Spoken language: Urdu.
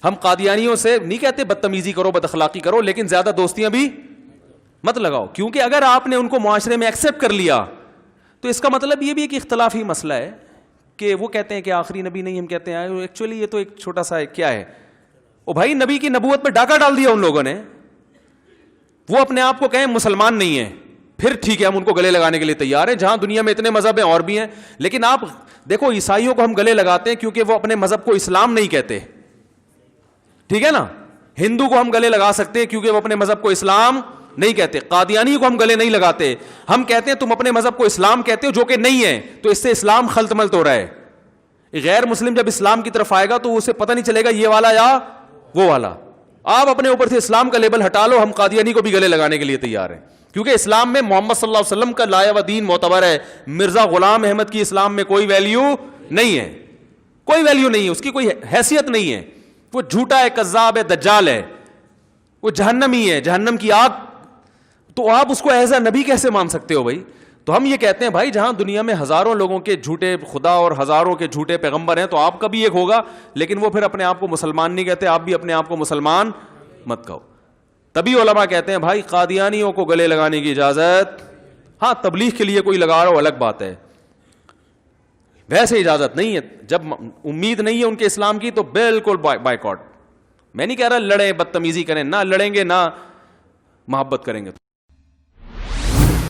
ہم قادیانیوں سے نہیں کہتے بدتمیزی کرو بد اخلاقی کرو, لیکن زیادہ دوستیاں بھی مت لگاؤ, کیونکہ اگر آپ نے ان کو معاشرے میں ایکسیپٹ کر لیا تو اس کا مطلب یہ بھی ایک اختلافی مسئلہ ہے کہ وہ کہتے ہیں کہ آخری نبی نہیں, ہم کہتے ہیں ایکچولی یہ تو ایک چھوٹا سا کیا ہے, او بھائی نبی کی نبوت پہ ڈاکہ ڈال دیا ان لوگوں نے. وہ اپنے آپ کو کہیں مسلمان نہیں ہیں, پھر ٹھیک ہے ہم ان کو گلے لگانے کے لیے تیار ہیں, جہاں دنیا میں اتنے مذہب ہیں اور بھی ہیں. لیکن آپ دیکھو عیسائیوں کو ہم گلے لگاتے ہیں کیونکہ وہ اپنے مذہب کو اسلام نہیں کہتے, ٹھیک ہے نا. ہندو کو ہم گلے لگا سکتے ہیں کیونکہ وہ اپنے مذہب کو اسلام نہیں کہتے. قادیانی کو ہم گلے نہیں لگاتے, ہم کہتے ہیں تم اپنے مذہب کو اسلام کہتے ہو جو کہ نہیں ہے, تو اس سے اسلام خلط ملط ہو رہا ہے. غیر مسلم جب اسلام کی طرف آئے گا تو اسے پتہ نہیں چلے گا یہ والا یا وہ والا. آپ اپنے اوپر سے اسلام کا لیبل ہٹا لو, ہم قادیانی کو بھی گلے لگانے کے لیے تیار ہیں, کیونکہ اسلام میں محمد صلی اللہ علیہ وسلم کا لایا و دین معتبر ہے. مرزا غلام احمد کی اسلام میں کوئی ویلیو نہیں ہے, کوئی ویلیو نہیں ہے, اس کی کوئی حیثیت نہیں ہے. وہ جھوٹا ہے, کذاب ہے, دجال ہے, وہ جہنمی ہے, جہنم کی آگ. تو آپ اس کو ایز اے نبی کیسے مان سکتے ہو بھائی؟ تو ہم یہ کہتے ہیں بھائی جہاں دنیا میں ہزاروں لوگوں کے جھوٹے خدا اور ہزاروں کے جھوٹے پیغمبر ہیں تو آپ کا بھی ایک ہوگا, لیکن وہ پھر اپنے آپ کو مسلمان نہیں کہتے, آپ بھی اپنے آپ کو مسلمان مت کہو. تبھی علماء کہتے ہیں بھائی قادیانیوں کو گلے لگانے کی اجازت, ہاں تبلیغ کے لیے کوئی لگا رہا ہو الگ بات ہے, ویسے اجازت نہیں ہے. جب امید نہیں ہے ان کے اسلام کی تو بالکل بائیکاٹ. میں نہیں کہہ رہا لڑیں بدتمیزی کریں, نہ لڑیں گے نہ محبت کریں گے.